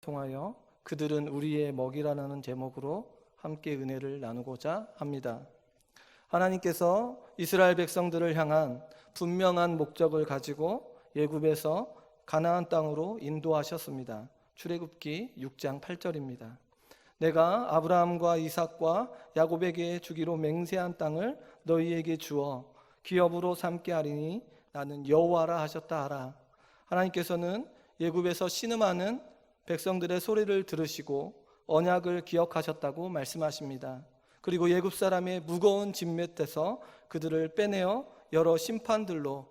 통하여 그들은 우리의 먹이라는 제목으로 함께 은혜를 나누고자 합니다. 하나님께서 이스라엘 백성들을 향한 분명한 목적을 가지고 애굽에서 가나안 땅으로 인도하셨습니다. 출애굽기 6장 8절입니다. 내가 아브라함과 이삭과 야곱에게 주기로 맹세한 땅을 너희에게 주어 기업으로 삼게 하리니 나는 여호와라 하셨다 하라. 하나님께서는 애굽에서 신음하는 백성들의 소리를 들으시고 언약을 기억하셨다고 말씀하십니다. 그리고 애굽 사람의 무거운 짐맷에서 그들을 빼내어 여러 심판들로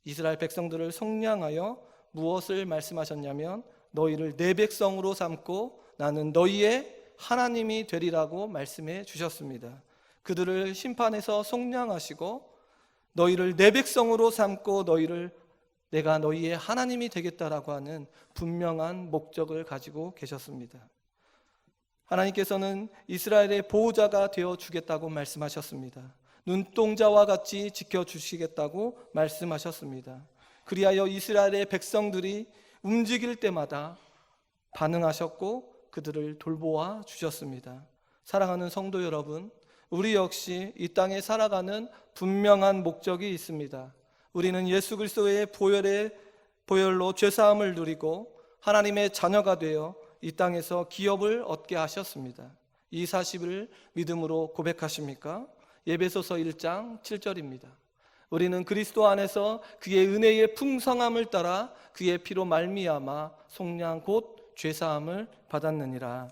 이스라엘 백성들을 속량하여 무엇을 말씀하셨냐면 너희를 내 백성으로 삼고 나는 너희의 하나님이 되리라고 말씀해 주셨습니다. 그들을 심판해서 속량하시고 너희를 내 백성으로 삼고 내가 너희의 하나님이 되겠다라고 하는 분명한 목적을 가지고 계셨습니다. 하나님께서는 이스라엘의 보호자가 되어 주겠다고 말씀하셨습니다. 눈동자와 같이 지켜주시겠다고 말씀하셨습니다. 그리하여 이스라엘의 백성들이 움직일 때마다 반응하셨고 그들을 돌보아 주셨습니다. 사랑하는 성도 여러분, 우리 역시 이 땅에 살아가는 분명한 목적이 있습니다. 우리는 예수 그리스도의 보혈로 죄사함을 누리고 하나님의 자녀가 되어 이 땅에서 기업을 얻게 하셨습니다. 이 사실을 믿음으로 고백하십니까? 에베소서 1장 7절입니다. 우리는 그리스도 안에서 그의 은혜의 풍성함을 따라 그의 피로 말미암아 속량 곧 죄사함을 받았느니라.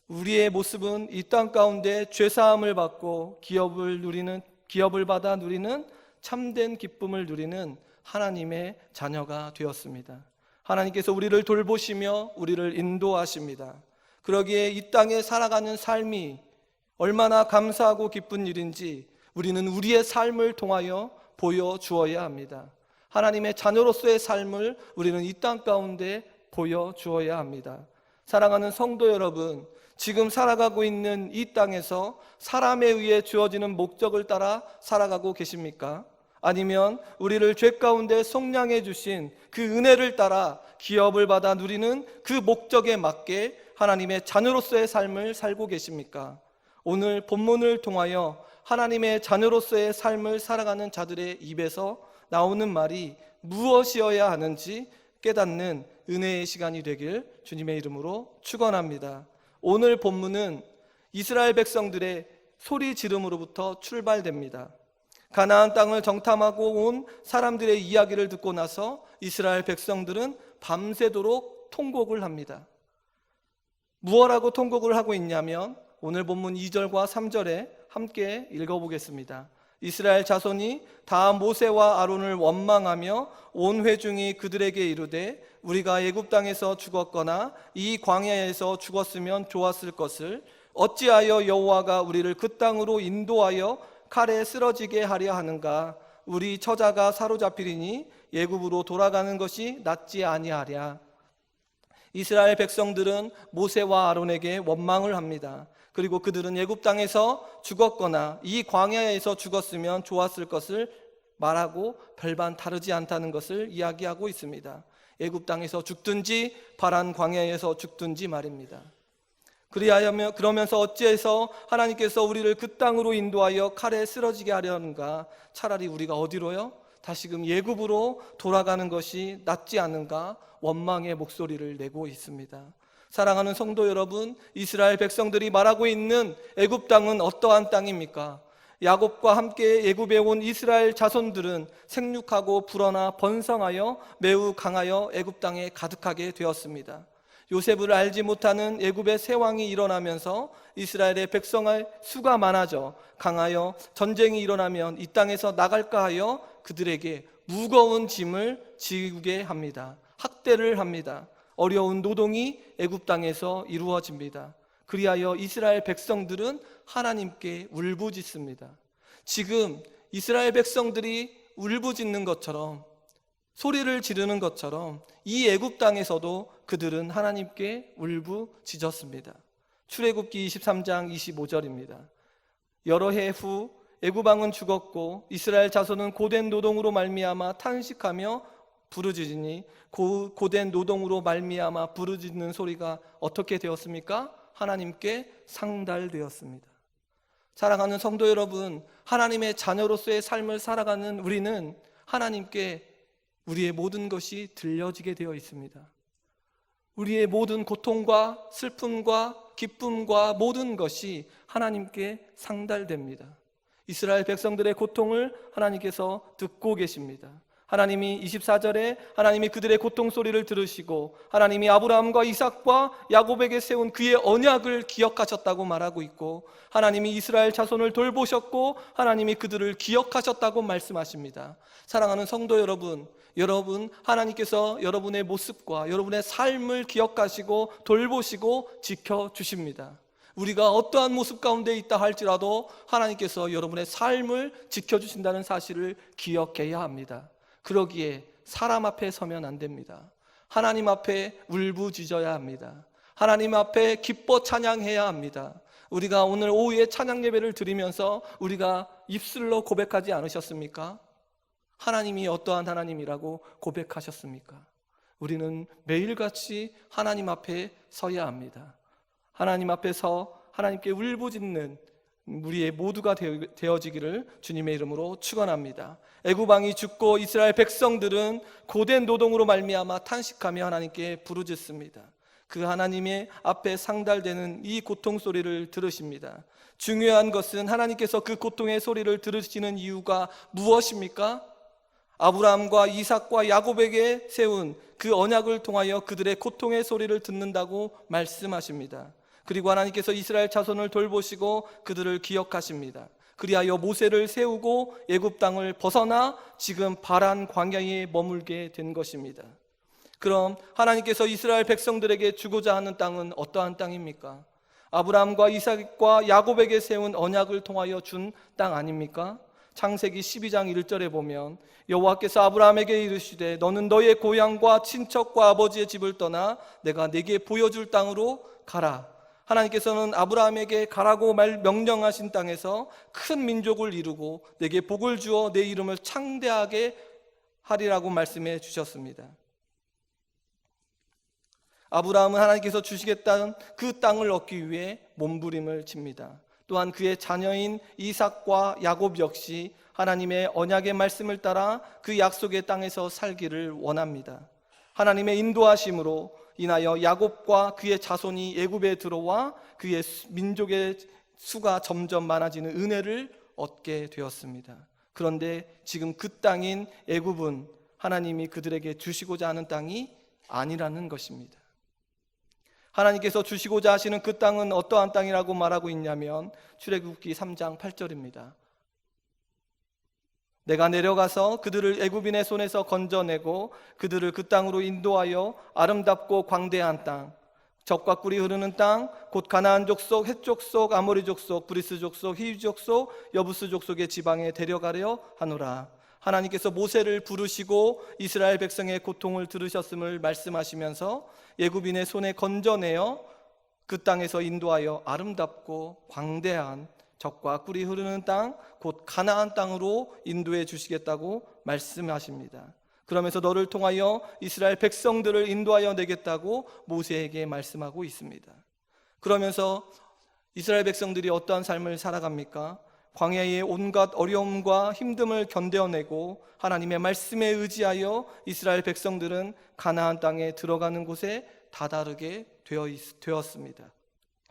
우리의 모습은 이 땅 가운데 죄사함을 받고 기업을 받아 누리는 참된 기쁨을 누리는 하나님의 자녀가 되었습니다. 하나님께서 우리를 돌보시며 우리를 인도하십니다. 그러기에 이 땅에 살아가는 삶이 얼마나 감사하고 기쁜 일인지 우리는 우리의 삶을 통하여 보여주어야 합니다. 하나님의 자녀로서의 삶을 우리는 이 땅 가운데 보여주어야 합니다. 사랑하는 성도 여러분, 지금 살아가고 있는 이 땅에서 사람에 의해 주어지는 목적을 따라 살아가고 계십니까? 아니면 우리를 죄 가운데 속량해 주신 그 은혜를 따라 기업을 받아 누리는 그 목적에 맞게 하나님의 자녀로서의 삶을 살고 계십니까? 오늘 본문을 통하여 하나님의 자녀로서의 삶을 살아가는 자들의 입에서 나오는 말이 무엇이어야 하는지 깨닫는 은혜의 시간이 되길 주님의 이름으로 축원합니다. 오늘 본문은 이스라엘 백성들의 소리 지름으로부터 출발됩니다. 가나안 땅을 정탐하고 온 사람들의 이야기를 듣고 나서 이스라엘 백성들은 밤새도록 통곡을 합니다. 무엇하고 통곡을 하고 있냐면 오늘 본문 2절과 3절에 함께 읽어보겠습니다. 이스라엘 자손이 다 모세와 아론을 원망하며 온 회중이 그들에게 이르되 우리가 애굽 땅에서 죽었거나 이 광야에서 죽었으면 좋았을 것을 어찌하여 여호와가 우리를 그 땅으로 인도하여 칼에 쓰러지게 하려 하는가? 우리 처자가 사로잡히리니 애굽으로 돌아가는 것이 낫지 아니하랴. 이스라엘 백성들은 모세와 아론에게 원망을 합니다. 그리고 그들은 애굽 땅에서 죽었거나 이 광야에서 죽었으면 좋았을 것을 말하고 별반 다르지 않다는 것을 이야기하고 있습니다. 애굽 땅에서 죽든지 파란 광야에서 죽든지 말입니다. 그러면서 어찌해서 하나님께서 우리를 그 땅으로 인도하여 칼에 쓰러지게 하려는가? 차라리 우리가 어디로요? 다시금 애굽으로 돌아가는 것이 낫지 않은가? 원망의 목소리를 내고 있습니다. 사랑하는 성도 여러분, 이스라엘 백성들이 말하고 있는 애굽 땅은 어떠한 땅입니까? 야곱과 함께 애굽에 온 이스라엘 자손들은 생육하고 불어나 번성하여 매우 강하여 애굽 땅에 가득하게 되었습니다. 요셉을 알지 못하는 애굽의 새 왕이 일어나면서 이스라엘의 백성의 수가 많아져 강하여 전쟁이 일어나면 이 땅에서 나갈까 하여 그들에게 무거운 짐을 지우게 합니다. 학대를 합니다. 어려운 노동이 애굽 땅에서 이루어집니다. 그리하여 이스라엘 백성들은 하나님께 울부짖습니다. 지금 이스라엘 백성들이 울부짖는 것처럼 소리를 지르는 것처럼 이 애굽 땅에서도 그들은 하나님께 울부짖었습니다. 출애굽기 23장 25절입니다. 여러 해 후 애굽 왕은 죽었고 이스라엘 자손은 고된 노동으로 말미암아 탄식하며 부르짖으니 고된 노동으로 말미암아 부르짖는 소리가 어떻게 되었습니까? 하나님께 상달되었습니다. 사랑하는 성도 여러분, 하나님의 자녀로서의 삶을 살아가는 우리는 하나님께 우리의 모든 것이 들려지게 되어 있습니다. 우리의 모든 고통과 슬픔과 기쁨과 모든 것이 하나님께 상달됩니다. 이스라엘 백성들의 고통을 하나님께서 듣고 계십니다. 하나님이 24절에 하나님이 그들의 고통 소리를 들으시고 하나님이 아브라함과 이삭과 야곱에게 세운 그의 언약을 기억하셨다고 말하고 있고, 하나님이 이스라엘 자손을 돌보셨고 하나님이 그들을 기억하셨다고 말씀하십니다. 사랑하는 성도 여러분, 하나님께서 여러분의 모습과 여러분의 삶을 기억하시고 돌보시고 지켜주십니다. 우리가 어떠한 모습 가운데 있다 할지라도 하나님께서 여러분의 삶을 지켜주신다는 사실을 기억해야 합니다. 그러기에 사람 앞에 서면 안 됩니다. 하나님 앞에 울부짖어야 합니다. 하나님 앞에 기뻐 찬양해야 합니다. 우리가 오늘 오후에 찬양 예배를 드리면서 우리가 입술로 고백하지 않으셨습니까? 하나님이 어떠한 하나님이라고 고백하셨습니까? 우리는 매일같이 하나님 앞에 서야 합니다. 하나님 앞에서 하나님께 울부짖는 우리의 모두가 되어지기를 주님의 이름으로 축원합니다. 애굽 왕이 죽고 이스라엘 백성들은 고된 노동으로 말미암아 탄식하며 하나님께 부르짖습니다. 그 하나님의 앞에 상달되는 이 고통 소리를 들으십니다. 중요한 것은 하나님께서 그 고통의 소리를 들으시는 이유가 무엇입니까? 아브라함과 이삭과 야곱에게 세운 그 언약을 통하여 그들의 고통의 소리를 듣는다고 말씀하십니다. 그리고 하나님께서 이스라엘 자손을 돌보시고 그들을 기억하십니다. 그리하여 모세를 세우고 애굽 땅을 벗어나 지금 바란 광야에 머물게 된 것입니다. 그럼 하나님께서 이스라엘 백성들에게 주고자 하는 땅은 어떠한 땅입니까? 아브라함과 이삭과 야곱에게 세운 언약을 통하여 준 땅 아닙니까? 창세기 12장 1절에 보면 여호와께서 아브라함에게 이르시되 너는 너의 고향과 친척과 아버지의 집을 떠나 내가 네게 보여줄 땅으로 가라. 하나님께서는 아브라함에게 가라고 명령하신 땅에서 큰 민족을 이루고 내게 복을 주어 내 이름을 창대하게 하리라고 말씀해 주셨습니다. 아브라함은 하나님께서 주시겠다는 그 땅을 얻기 위해 몸부림을 칩니다. 또한 그의 자녀인 이삭과 야곱 역시 하나님의 언약의 말씀을 따라 그 약속의 땅에서 살기를 원합니다. 하나님의 인도하심으로 인하여 야곱과 그의 자손이 애굽에 들어와 그의 민족의 수가 점점 많아지는 은혜를 얻게 되었습니다. 그런데 지금 그 땅인 애굽은 하나님이 그들에게 주시고자 하는 땅이 아니라는 것입니다. 하나님께서 주시고자 하시는 그 땅은 어떠한 땅이라고 말하고 있냐면 출애굽기 3장 8절입니다. 내가 내려가서 그들을 애굽인의 손에서 건져내고 그들을 그 땅으로 인도하여 아름답고 광대한 땅, 젖과 꿀이 흐르는 땅, 곧 가나안 족속, 헷 족속, 아모리 족속, 브리스 족속, 히위 족속, 여부스 족속의 지방에 데려가려 하노라. 하나님께서 모세를 부르시고 이스라엘 백성의 고통을 들으셨음을 말씀하시면서 애굽인의 손에 건져내어 그 땅에서 인도하여 아름답고 광대한 젖과 꿀이 흐르는 땅, 곧 가나안 땅으로 인도해 주시겠다고 말씀하십니다. 그러면서 너를 통하여 이스라엘 백성들을 인도하여 내겠다고 모세에게 말씀하고 있습니다. 그러면서 이스라엘 백성들이 어떠한 삶을 살아갑니까? 광야의 온갖 어려움과 힘듦을 견뎌내고 하나님의 말씀에 의지하여 이스라엘 백성들은 가나안 땅에 들어가는 곳에 다다르게 되었습니다.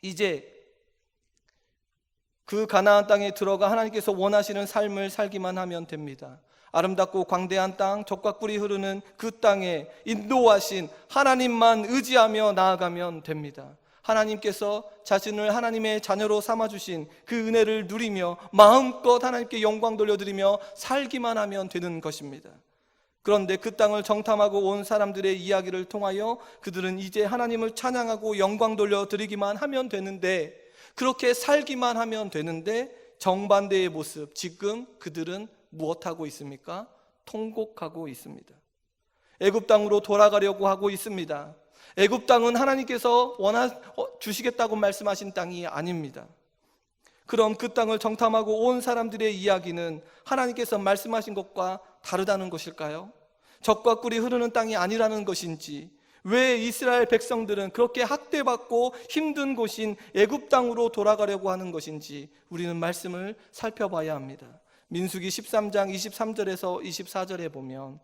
이제 그 가나안 땅에 들어가 하나님께서 원하시는 삶을 살기만 하면 됩니다. 아름답고 광대한 땅, 젖과 꿀이 흐르는 그 땅에 인도하신 하나님만 의지하며 나아가면 됩니다. 하나님께서 자신을 하나님의 자녀로 삼아주신 그 은혜를 누리며 마음껏 하나님께 영광 돌려드리며 살기만 하면 되는 것입니다. 그런데 그 땅을 정탐하고 온 사람들의 이야기를 통하여 그들은 이제 하나님을 찬양하고 영광 돌려드리기만 하면 되는데, 그렇게 살기만 하면 되는데 정반대의 모습, 지금 그들은 무엇하고 있습니까? 통곡하고 있습니다. 애굽 땅으로 돌아가려고 하고 있습니다. 애굽 땅은 하나님께서 주시겠다고 말씀하신 땅이 아닙니다. 그럼 그 땅을 정탐하고 온 사람들의 이야기는 하나님께서 말씀하신 것과 다르다는 것일까요? 젖과 꿀이 흐르는 땅이 아니라는 것인지, 왜 이스라엘 백성들은 그렇게 학대받고 힘든 곳인 애굽 땅으로 돌아가려고 하는 것인지 우리는 말씀을 살펴봐야 합니다. 민수기 13장 23절에서 24절에 보면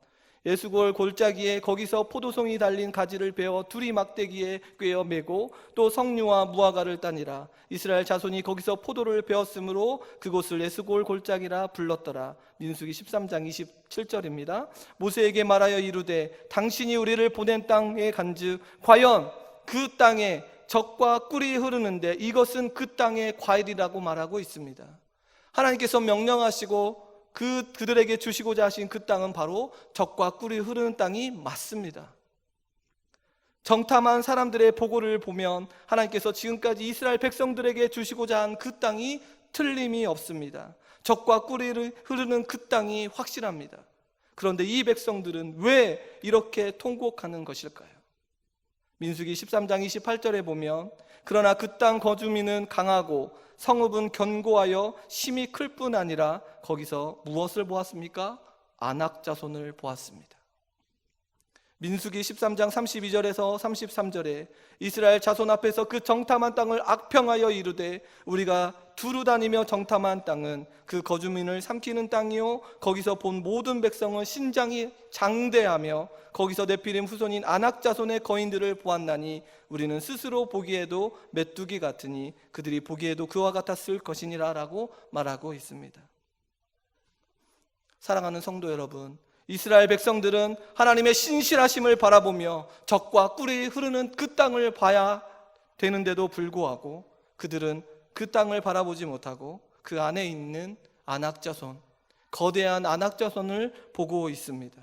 에스골 골짜기에 거기서 포도송이 달린 가지를 베어 두리 막대기에 꿰어 매고 또 석류와 무화과를 따니라. 이스라엘 자손이 거기서 포도를 베었으므로 그곳을 에스골 골짜기라 불렀더라. 민수기 13장 27절입니다. 모세에게 말하여 이르되 당신이 우리를 보낸 땅에 간즉 과연 그 땅에 젖과 꿀이 흐르는데 이것은 그 땅의 과일이라고 말하고 있습니다. 하나님께서 명령하시고 그들에게 주시고자 하신 그 땅은 바로 젖과 꿀이 흐르는 땅이 맞습니다. 정탐한 사람들의 보고를 보면 하나님께서 지금까지 이스라엘 백성들에게 주시고자 한 그 땅이 틀림이 없습니다. 젖과 꿀이 흐르는 그 땅이 확실합니다. 그런데 이 백성들은 왜 이렇게 통곡하는 것일까요? 민수기 13장 28절에 보면 그러나 그 땅 거주민은 강하고 성읍은 견고하여 심히 클 뿐 아니라 거기서 무엇을 보았습니까? 아낙 자손을 보았습니다. 민수기 13장 32절에서 33절에 이스라엘 자손 앞에서 그 정탐한 땅을 악평하여 이르되 우리가 두루 다니며 정탐한 땅은 그 거주민을 삼키는 땅이요 거기서 본 모든 백성은 신장이 장대하며 거기서 네피림 후손인 아낙 자손의 거인들을 보았나니 우리는 스스로 보기에도 메뚜기 같으니 그들이 보기에도 그와 같았을 것이니라 라고 말하고 있습니다. 사랑하는 성도 여러분, 이스라엘 백성들은 하나님의 신실하심을 바라보며 젖과 꿀이 흐르는 그 땅을 봐야 되는데도 불구하고 그들은 그 땅을 바라보지 못하고 그 안에 있는 아낙 자손, 거대한 아낙 자손을 보고 있습니다.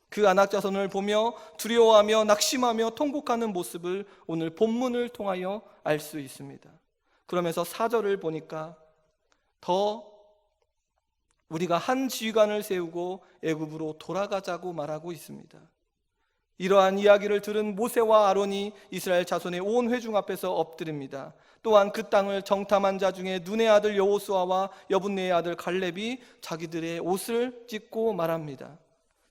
그 아낙 자손을 보며 두려워하며 낙심하며 통곡하는 모습을 오늘 본문을 통하여 알 수 있습니다. 그러면서 4절을 보니까 더 우리가 한 지휘관을 세우고 애굽으로 돌아가자고 말하고 있습니다. 이러한 이야기를 들은 모세와 아론이 이스라엘 자손의 온 회중 앞에서 엎드립니다. 또한 그 땅을 정탐한 자 중에 눈의 아들 여호수아와 여분네의 아들 갈렙이 자기들의 옷을 찢고 말합니다.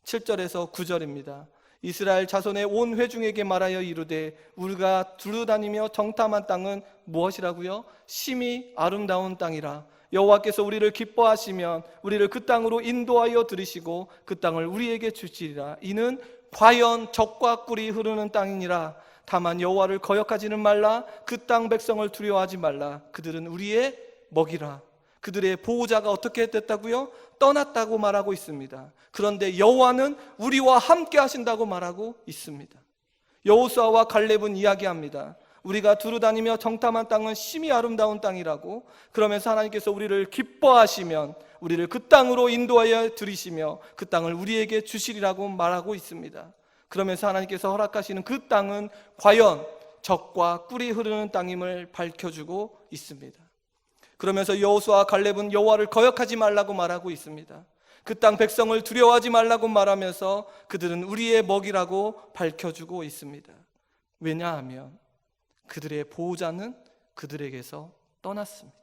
7절에서 9절입니다. 이스라엘 자손의 온 회중에게 말하여 이르되 우리가 두루다니며 정탐한 땅은 무엇이라고요? 심히 아름다운 땅이라. 여호와께서 우리를 기뻐하시면 우리를 그 땅으로 인도하여 들이시고 그 땅을 우리에게 주시리라. 이는 과연 젖과 꿀이 흐르는 땅이니라. 다만 여호와를 거역하지는 말라. 그 땅 백성을 두려워하지 말라. 그들은 우리의 먹이라. 그들의 보호자가 어떻게 됐다고요? 떠났다고 말하고 있습니다. 그런데 여호와는 우리와 함께 하신다고 말하고 있습니다. 여호수아와 갈렙은 이야기합니다. 우리가 두루다니며 정탐한 땅은 심히 아름다운 땅이라고. 그러면서 하나님께서 우리를 기뻐하시면 우리를 그 땅으로 인도하여 들이시며 그 땅을 우리에게 주시리라고 말하고 있습니다. 그러면서 하나님께서 허락하시는 그 땅은 과연 젖과 꿀이 흐르는 땅임을 밝혀주고 있습니다. 그러면서 여호수아와 갈렙은 여호와를 거역하지 말라고 말하고 있습니다. 그 땅 백성을 두려워하지 말라고 말하면서 그들은 우리의 먹이라고 밝혀주고 있습니다. 왜냐하면 그들의 보호자는 그들에게서 떠났습니다.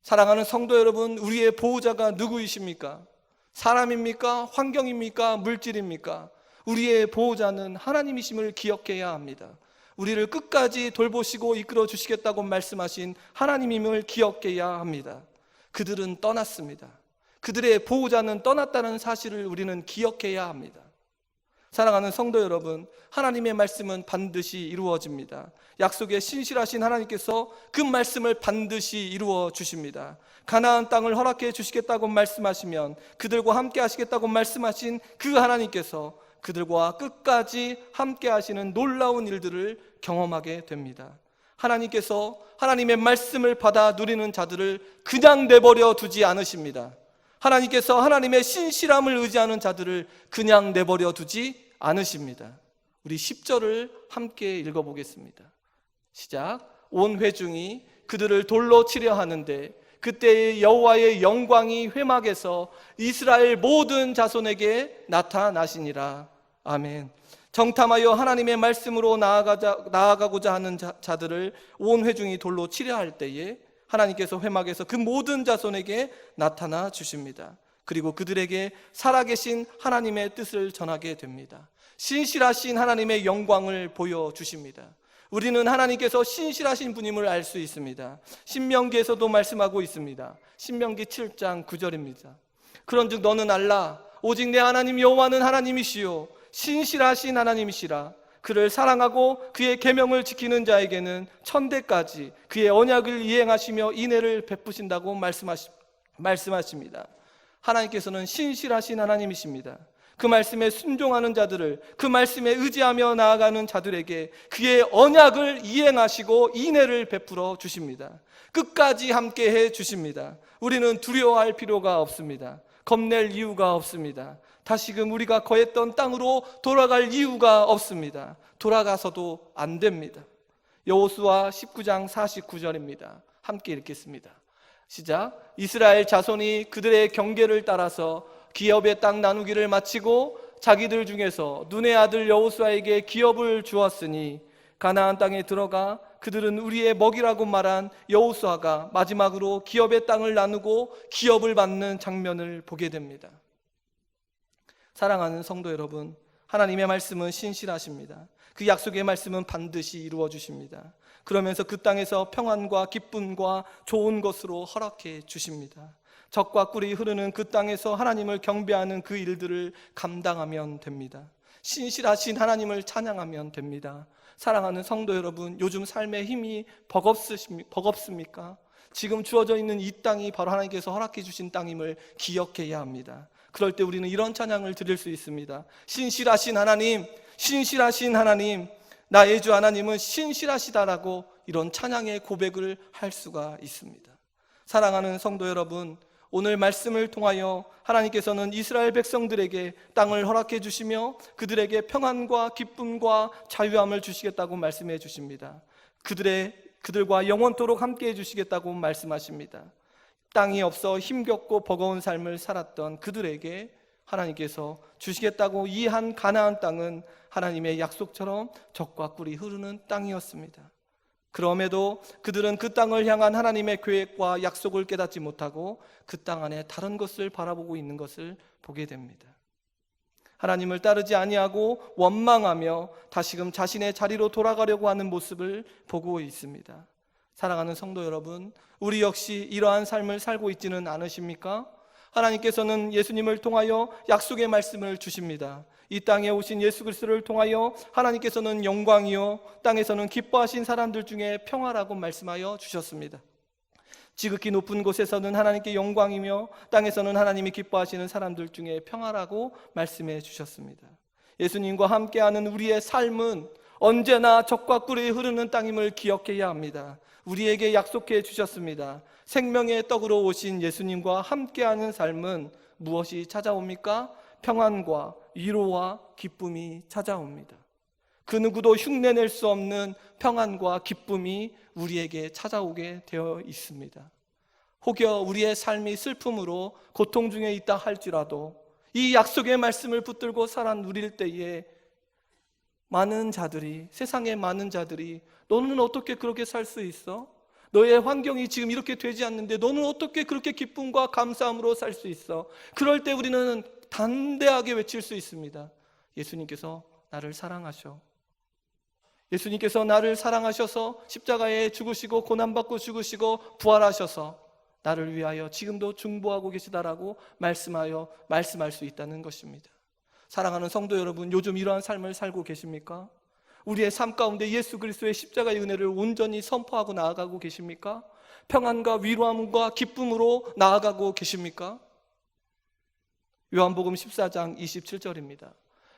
사랑하는 성도 여러분, 우리의 보호자가 누구이십니까? 사람입니까? 환경입니까? 물질입니까? 우리의 보호자는 하나님이심을 기억해야 합니다. 우리를 끝까지 돌보시고 이끌어 주시겠다고 말씀하신 하나님임을 기억해야 합니다. 그들은 떠났습니다. 그들의 보호자는 떠났다는 사실을 우리는 기억해야 합니다. 사랑하는 성도 여러분, 하나님의 말씀은 반드시 이루어집니다. 약속에 신실하신 하나님께서 그 말씀을 반드시 이루어 주십니다. 가나안 땅을 허락해 주시겠다고 말씀하시면 그들과 함께 하시겠다고 말씀하신 그 하나님께서 그들과 끝까지 함께 하시는 놀라운 일들을 경험하게 됩니다. 하나님께서 하나님의 말씀을 받아 누리는 자들을 그냥 내버려 두지 않으십니다. 하나님께서 하나님의 신실함을 의지하는 자들을 그냥 내버려 두지 않으십니다. 우리 10절을 함께 읽어보겠습니다. 시작. 온 회중이 그들을 돌로 치려 하는데 그때의 여호와의 영광이 회막에서 이스라엘 모든 자손에게 나타나시니라. 아멘. 정탐하여 하나님의 말씀으로 나아가고자 하는 자들을 온 회중이 돌로 치려 할 때에 하나님께서 회막에서 그 모든 자손에게 나타나 주십니다. 그리고 그들에게 살아계신 하나님의 뜻을 전하게 됩니다. 신실하신 하나님의 영광을 보여주십니다. 우리는 하나님께서 신실하신 분임을 알 수 있습니다. 신명기에서도 말씀하고 있습니다. 신명기 7장 9절입니다. 그런즉 너는 알라 오직 내 하나님 여호와는 하나님이시요 신실하신 하나님이시라. 그를 사랑하고 그의 계명을 지키는 자에게는 천대까지 그의 언약을 이행하시며 인애를 베푸신다고 말씀하십니다. 하나님께서는 신실하신 하나님이십니다. 그 말씀에 순종하는 자들을, 그 말씀에 의지하며 나아가는 자들에게 그의 언약을 이행하시고 인애를 베풀어 주십니다. 끝까지 함께해 주십니다. 우리는 두려워할 필요가 없습니다. 겁낼 이유가 없습니다. 다시금 우리가 거했던 땅으로 돌아갈 이유가 없습니다. 돌아가서도 안 됩니다. 여호수아 19장 49절입니다. 함께 읽겠습니다. 시작. 이스라엘 자손이 그들의 경계를 따라서 기업의 땅 나누기를 마치고 자기들 중에서 눈의 아들 여호수아에게 기업을 주었으니 가나안 땅에 들어가 그들은 우리의 먹이라고 말한 여호수아가 마지막으로 기업의 땅을 나누고 기업을 받는 장면을 보게 됩니다. 사랑하는 성도 여러분, 하나님의 말씀은 신실하십니다. 그 약속의 말씀은 반드시 이루어 주십니다. 그러면서 그 땅에서 평안과 기쁨과 좋은 것으로 허락해 주십니다. 젖과 꿀이 흐르는 그 땅에서 하나님을 경배하는 그 일들을 감당하면 됩니다. 신실하신 하나님을 찬양하면 됩니다. 사랑하는 성도 여러분, 요즘 삶의 힘이 버겁습니까? 지금 주어져 있는 이 땅이 바로 하나님께서 허락해 주신 땅임을 기억해야 합니다. 그럴 때 우리는 이런 찬양을 드릴 수 있습니다. 신실하신 하나님, 신실하신 하나님, 나의 주 하나님은 신실하시다라고 이런 찬양의 고백을 할 수가 있습니다. 사랑하는 성도 여러분, 오늘 말씀을 통하여 하나님께서는 이스라엘 백성들에게 땅을 허락해 주시며 그들에게 평안과 기쁨과 자유함을 주시겠다고 말씀해 주십니다. 그들과 영원토록 함께 해 주시겠다고 말씀하십니다. 땅이 없어 힘겹고 버거운 삶을 살았던 그들에게 하나님께서 주시겠다고 이 한 가나안 땅은 하나님의 약속처럼 젖과 꿀이 흐르는 땅이었습니다. 그럼에도 그들은 그 땅을 향한 하나님의 계획과 약속을 깨닫지 못하고 그 땅 안에 다른 것을 바라보고 있는 것을 보게 됩니다. 하나님을 따르지 아니하고 원망하며 다시금 자신의 자리로 돌아가려고 하는 모습을 보고 있습니다. 사랑하는 성도 여러분, 우리 역시 이러한 삶을 살고 있지는 않으십니까? 하나님께서는 예수님을 통하여 약속의 말씀을 주십니다. 이 땅에 오신 예수 그리스도를 통하여 하나님께서는 영광이요 땅에서는 기뻐하신 사람들 중에 평화라고 말씀하여 주셨습니다. 지극히 높은 곳에서는 하나님께 영광이며 땅에서는 하나님이 기뻐하시는 사람들 중에 평화라고 말씀해 주셨습니다. 예수님과 함께하는 우리의 삶은 언제나 젖과 꿀이 흐르는 땅임을 기억해야 합니다. 우리에게 약속해 주셨습니다. 생명의 떡으로 오신 예수님과 함께하는 삶은 무엇이 찾아옵니까? 평안과 위로와 기쁨이 찾아옵니다. 그 누구도 흉내낼 수 없는 평안과 기쁨이 우리에게 찾아오게 되어 있습니다. 혹여 우리의 삶이 슬픔으로 고통 중에 있다 할지라도 이 약속의 말씀을 붙들고 살아 누릴 때에 세상의 많은 자들이 너는 어떻게 그렇게 살 수 있어? 너의 환경이 지금 이렇게 되지 않는데 너는 어떻게 그렇게 기쁨과 감사함으로 살 수 있어? 그럴 때 우리는 담대하게 외칠 수 있습니다. 예수님께서 나를 사랑하셔. 예수님께서 나를 사랑하셔서 십자가에 죽으시고 고난받고 죽으시고 부활하셔서 나를 위하여 지금도 중보하고 계시다라고 말씀할 수 있다는 것입니다. 사랑하는 성도 여러분, 요즘 이러한 삶을 살고 계십니까? 우리의 삶 가운데 예수 그리스도의 십자가의 은혜를 온전히 선포하고 나아가고 계십니까? 평안과 위로함과 기쁨으로 나아가고 계십니까? 요한복음 14장 27절입니다.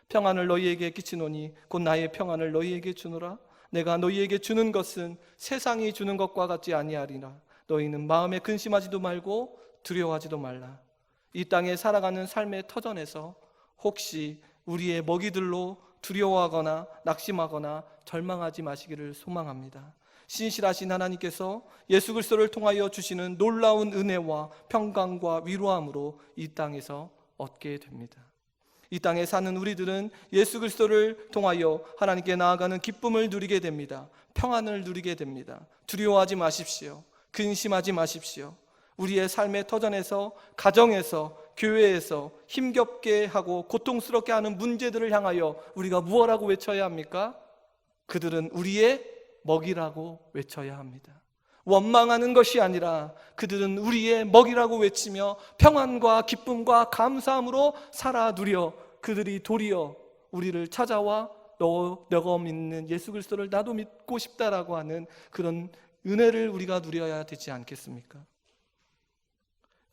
평안을 너희에게 끼치노니 곧 나의 평안을 너희에게 주노라. 내가 너희에게 주는 것은 세상이 주는 것과 같지 아니하리라. 너희는 마음에 근심하지도 말고 두려워하지도 말라. 이 땅에 살아가는 삶의 터전에서 혹시 우리의 먹이들로 두려워하거나 낙심하거나 절망하지 마시기를 소망합니다. 신실하신 하나님께서 예수 그리스도를 통하여 주시는 놀라운 은혜와 평강과 위로함으로 이 땅에서 얻게 됩니다. 이 땅에 사는 우리들은 예수 그리스도를 통하여 하나님께 나아가는 기쁨을 누리게 됩니다. 평안을 누리게 됩니다. 두려워하지 마십시오. 근심하지 마십시오. 우리의 삶의 터전에서, 가정에서, 교회에서 힘겹게 하고 고통스럽게 하는 문제들을 향하여 우리가 무엇라고 외쳐야 합니까? 그들은 우리의 먹이라고 외쳐야 합니다. 원망하는 것이 아니라 그들은 우리의 먹이라고 외치며 평안과 기쁨과 감사함으로 살아 누려 그들이 도리어 우리를 찾아와 너가 믿는 예수 그리스도를 나도 믿고 싶다라고 하는 그런 은혜를 우리가 누려야 되지 않겠습니까?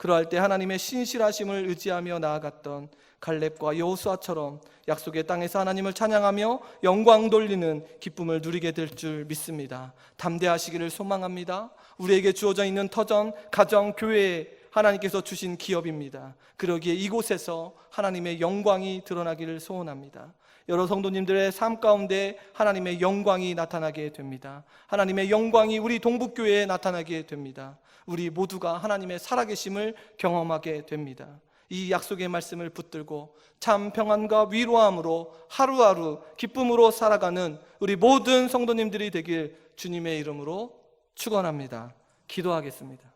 그러할 때 하나님의 신실하심을 의지하며 나아갔던 갈렙과 여호수아처럼 약속의 땅에서 하나님을 찬양하며 영광 돌리는 기쁨을 누리게 될 줄 믿습니다. 담대하시기를 소망합니다. 우리에게 주어져 있는 터전, 가정, 교회에 하나님께서 주신 기업입니다. 그러기에 이곳에서 하나님의 영광이 드러나기를 소원합니다. 여러 성도님들의 삶 가운데 하나님의 영광이 나타나게 됩니다. 하나님의 영광이 우리 동북교회에 나타나게 됩니다. 우리 모두가 하나님의 살아계심을 경험하게 됩니다. 이 약속의 말씀을 붙들고 참 평안과 위로함으로 하루하루 기쁨으로 살아가는 우리 모든 성도님들이 되길 주님의 이름으로 축원합니다. 기도하겠습니다.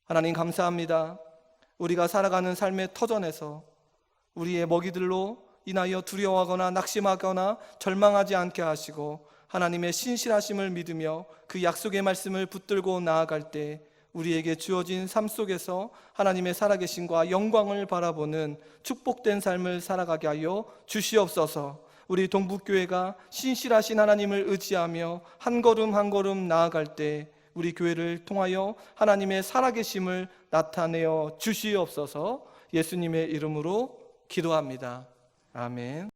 하나님 감사합니다. 우리가 살아가는 삶의 터전에서 우리의 먹이들로 인하여 두려워하거나 낙심하거나 절망하지 않게 하시고 하나님의 신실하심을 믿으며 그 약속의 말씀을 붙들고 나아갈 때 우리에게 주어진 삶 속에서 하나님의 살아계심과 영광을 바라보는 축복된 삶을 살아가게 하여 주시옵소서. 우리 동북교회가 신실하신 하나님을 의지하며 한 걸음 한 걸음 나아갈 때 우리 교회를 통하여 하나님의 살아계심을 나타내어 주시옵소서. 예수님의 이름으로 기도합니다. 아멘.